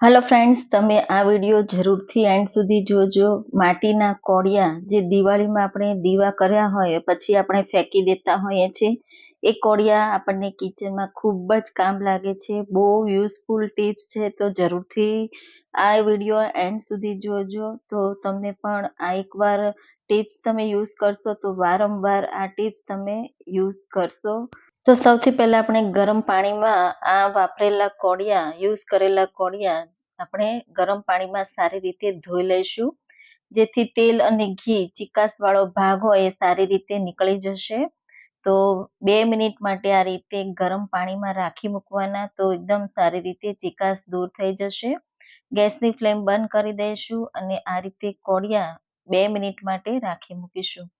Hello friends, તમે આ video જરૂરથી એન્ડ સુધી જોજો. માટીના કોડિયા જે દિવાળીમાં આપણે દીવા કર્યા હોય પછી આપણે ફેંકી દેતા હોઈએ છીએ, એ કોડિયા આપણને કિચનમાં ખૂબ જ કામ લાગે છે. બહુ યુઝફુલ ટિપ્સ છે, તો જરૂરથી આ વિડીયો એન્ડ સુધી જોજો. તો તમને પણ આ એકવાર ટિપ્સ તમે યુઝ કરશો તો વારંવાર આ ટિપ્સ તમે યુઝ કરશો. તો સૌથી પહેલા આપણે ગરમ પાણીમાં આ વાપરેલા કોડિયા, યુઝ કરેલા કોડિયા આપણે ગરમ પાણીમાં સારી રીતે ધોઈ લઈશું, જેથી તેલ અને ઘી ચીકાશ વાળો ભાગ હોય એ સારી રીતે નીકળી જશે. તો 2 મિનિટ માટે આ રીતે ગરમ પાણીમાં રાખી મૂકવાના, તો એકદમ સારી રીતે ચીકાશ દૂર થઈ જશે. ગેસની ફ્લેમ બંધ કરી દઈશું અને આ રીતે કોડિયા 2 મિનિટ માટે રાખી મૂકીશું.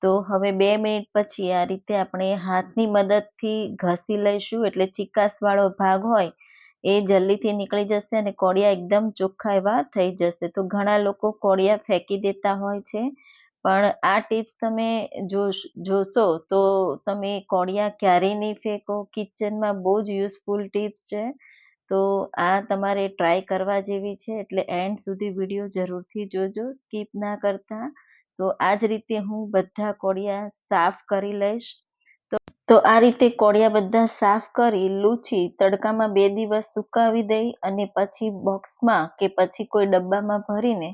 તો હવે 2 મિનિટ પછી આ રીતે આપણે હાથની મદદથી ઘસી લઈશું, એટલે ચીકાશ વાળો ભાગ હોય એ જલ્દીથી નીકળી જશે અને કોડિયા એકદમ ચોખ્ખા એવા થઈ જશે. તો ઘણા લોકો કોડિયા ફેંકી દેતા હોય છે, પણ આ ટિપ્સ તમે જોશો તો તમે કોડિયા ક્યારેય નહીં ફેંકો. કિચનમાં બહુ જ યુઝફુલ ટિપ્સ છે, તો આ તમારે ટ્રાય કરવા જેવી છે. એટલે એન્ડ સુધી વિડીયો જરૂરથી જોજો, સ્કીપ ના કરતા. તો આ જ રીતે હું બધા કોડિયા સાફ કરી લઈશ. તો આ રીતે કોડિયા બધા સાફ કરી લૂછી તડકામાં 2 દિવસ સુકાવી દઈ અને પછી બોક્સમાં કે પછી કોઈ ડબ્બામાં ભરીને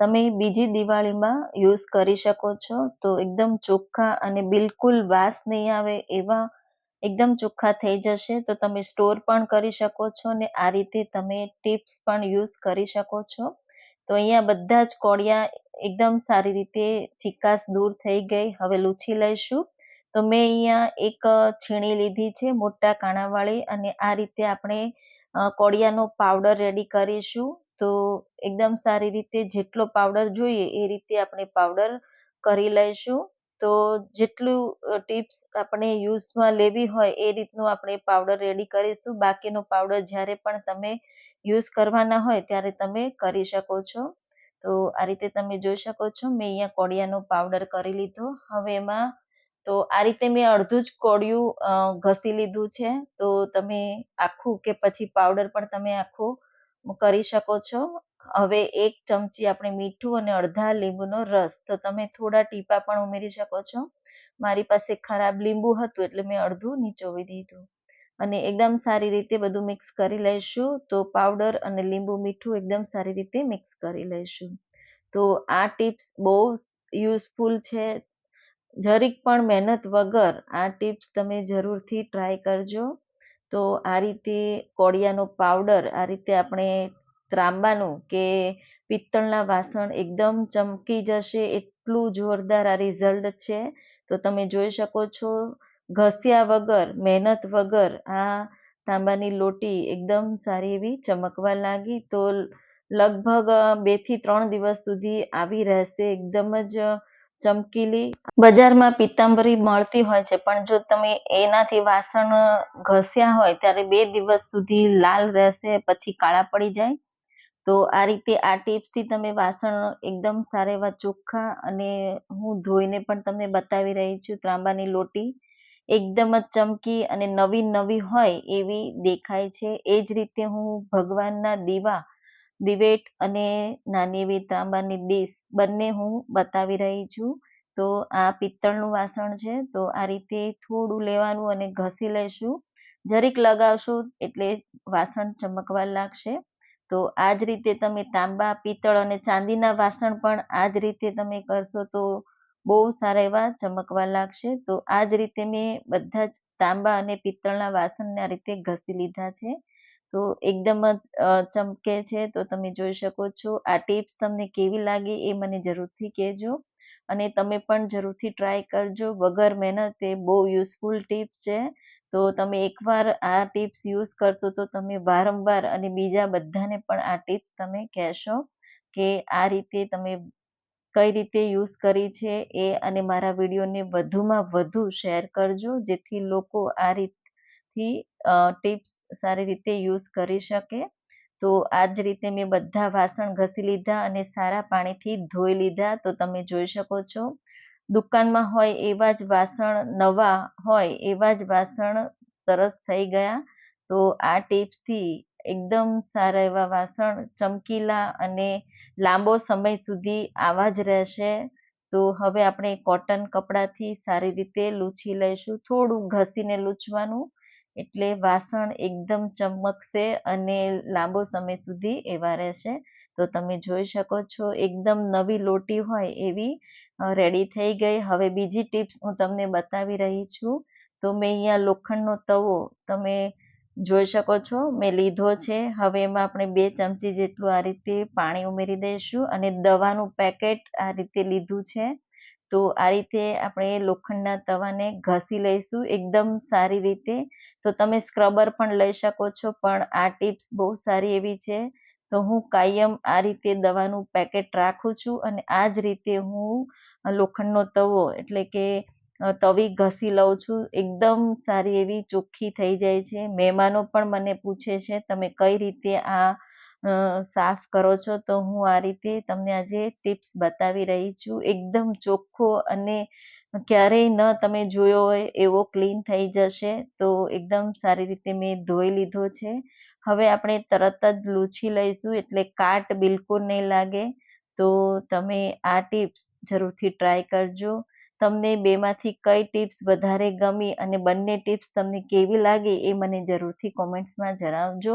તમે બીજી દિવાળીમાં યુઝ કરી શકો છો. તો એકદમ ચોખ્ખા અને બિલકુલ વાસ નહીં આવે એવા એકદમ ચોખ્ખા થઈ જશે. તો તમે સ્ટોર પણ કરી શકો છો અને આ રીતે તમે ટિપ્સ પણ યુઝ કરી શકો છો. તો અહીંયા બધા જ કોડિયા એકદમ સારી રીતે ચીકાશ દૂર થઈ ગઈ. હવે લૂછી લઈશું. તો મેં અહીંયા એક છીણી લીધી છે મોટા કાણાવાળી, અને આ રીતે આપણે કોડિયાનો પાવડર રેડી કરીશું. તો એકદમ સારી રીતે જેટલો પાવડર જોઈએ એ રીતે આપણે પાવડર કરી લઈશું. તો જેટલું ટિપ્સ આપણે યુઝમાં લેવી હોય એ રીતનું આપણે પાવડર રેડી કરીશું. બાકીનો પાવડર જ્યારે પણ તમે યુઝ કરવાના હોય ત્યારે તમે કરી શકો છો. તો આ રીતે તમે જોઈ શકો છો, મેં અહીંયા કોડિયાનો પાવડર કરી લીધો. હવે એમાં તો આ રીતે મેં અડધું જ કોડિયું ઘસી લીધું છે. તો તમે આખું કે પછી પાવડર પણ તમે આખું કરી શકો છો. હવે 1 ચમચી આપણે મીઠું અને અડધા લીંબુનો રસ, તો તમે થોડા ટીપા પણ ઉમેરી શકો છો. મારી પાસે ખરાબ લીંબુ હતું એટલે મેં અડધું નીચોવી દીધું. અને એકદમ સારી રીતે બધું મિક્સ કરી લઈશું. તો પાવડર અને લીંબુ મીઠું એકદમ સારી રીતે મિક્સ કરી લઈશું. તો આ ટિપ્સ બહુ યુઝફુલ છે. જરીક પણ મહેનત વગર આ ટિપ્સ તમે જરૂરથી ટ્રાય કરજો. તો આ રીતે કોડિયાનો પાવડર આ રીતે આપણે ત્રાંબાનું કે પિત્તળના વાસણ એકદમ ચમકી જશે, એટલું જોરદાર આ રિઝલ્ટ છે. તો તમે જોઈ શકો છો, ઘસ્યા વગર, મહેનત વગર આ તાંબાની લોટી એકદમ સારી એવી ચમકવા લાગી. તો લગભગ 2 થી 3 દિવસ સુધી આવી રહેશે, એકદમ જ ચમકીલી. બજારમાં પિત્તાંબરી મળતી હોય છે, પણ જો તમે એનાથી વાસણ ઘસ્યા હોય ત્યારે 2 દિવસ સુધી લાલ રહેશે, પછી કાળા પડી જાય. તો આ રીતે આ ટિપ્સથી તમે વાસણ એકદમ સારા એવા ચોખ્ખા, અને હું ધોઈને પણ તમને બતાવી રહી છું, ત્રાંબાની લોટી એકદમ જ ચમકી અને નવી નવી હોય એવી દેખાય છે. એ જ રીતે હું ભગવાનના દિવેટ અને નાની એવી તાંબાની ડીશ બંને હું બતાવી રહી છું. તો આ પિત્તળનું વાસણ છે, તો આ રીતે થોડું લેવાનું અને ઘસી લઈશું. જરીક લગાવશો એટલે વાસણ ચમકવા લાગશે. તો આ જ રીતે તમે તાંબા, પિત્તળ અને ચાંદીના વાસણ પણ આ જ રીતે તમે કરશો તો બહુ સારા એવા ચમકવા લાગશે. તો આ જ રીતે મેં બધા જ તાંબા અને પિત્તળના વાસણને આ રીતે ઘસી લીધા છે. તો એકદમ જ ચમકે છે. તો તમે જોઈ શકો છો. આ ટિપ્સ તમને કેવી લાગી એ મને જરૂરથી કહેજો, અને તમે પણ જરૂરથી ટ્રાય કરજો. વગર મહેનતે બહુ યુઝફુલ ટિપ્સ છે. તો તમે એકવાર આ ટિપ્સ યુઝ કરશો તો તમે વારંવાર અને બીજા બધાને પણ આ ટિપ્સ તમે કહેશો કે આ રીતે તમે કઈ રીતે યુઝ કરી છે એ, અને મારા વિડીયોને વધુમાં વધુ શેર કરજો, જેથી લોકો આ રીતથી ટિપ્સ સારી રીતે યુઝ કરી શકે. તો આ જ રીતે મેં બધા વાસણ ઘસી લીધા અને સારા પાણીથી ધોઈ લીધા. તો તમે જોઈ શકો છો, દુકાનમાં હોય એવા જ વાસણ, નવા હોય એવા જ વાસણ સરસ થઈ ગયા. તો આ ટિપ્સથી એકદમ સારા એવા વાસણ ચમકીલા અને લાંબો સમય સુધી આવા જ રહેશે. તો હવે આપણે કોટન કપડાથી સારી રીતે લૂછી લઈશું, થોડું ઘસીને લૂછવાનું, એટલે વાસણ એકદમ ચમકશે અને લાંબો સમય સુધી એવા રહેશે. તો તમે જોઈ શકો છો એકદમ નવી લોટી હોય એવી રેડી થઈ ગઈ. હવે બીજી ટિપ્સ હું તમને બતાવી રહી છું. તો મેં અહીંયા લોખંડનો તવો તમે જોઈ શકો છો મેં લીધો છે. હવે એમાં આપણે 2 ચમચી જેટલું આ રીતે પાણી ઉમેરી દઈશું અને દવાનું પેકેટ આ રીતે લીધું છે. તો આ રીતે આપણે લોખંડના તવાને ઘસી લઈશું એકદમ સારી રીતે. તો તમે સ્ક્રબર પણ લઈ શકો છો, પણ આ ટિપ્સ બહુ સારી એવી છે. તો હું કાયમ આ રીતે દવાનું પેકેટ રાખું છું અને આ જ રીતે હું લોખંડનો તવો એટલે કે તવી ઘસી લઉં છું. એકદમ સારી એવી ચોખ્ખી થઈ જાય છે. મહેમાનો પણ મને પૂછે છે તમે કઈ રીતે આ સાફ કરો છો? તો હું આ રીતે તમને આજે ટિપ્સ બતાવી રહી છું. એકદમ ચોખ્ખો અને ક્યારેય ન તમે જોયો હોય એવો ક્લીન થઈ જશે. તો એકદમ સારી રીતે મેં ધોઈ લીધો છે. હવે આપણે તરત જ લૂછી લઈશું એટલે કાટ બિલકુલ નહીં લાગે. તો તમે આ ટિપ્સ જરૂરથી ટ્રાય કરજો. તમને બેમાંથી કઈ ટિપ્સ વધારે ગમી અને બંને ટિપ્સ તમને કેવી લાગી એ મને જરૂરથી કોમેન્ટ્સમાં જણાવજો.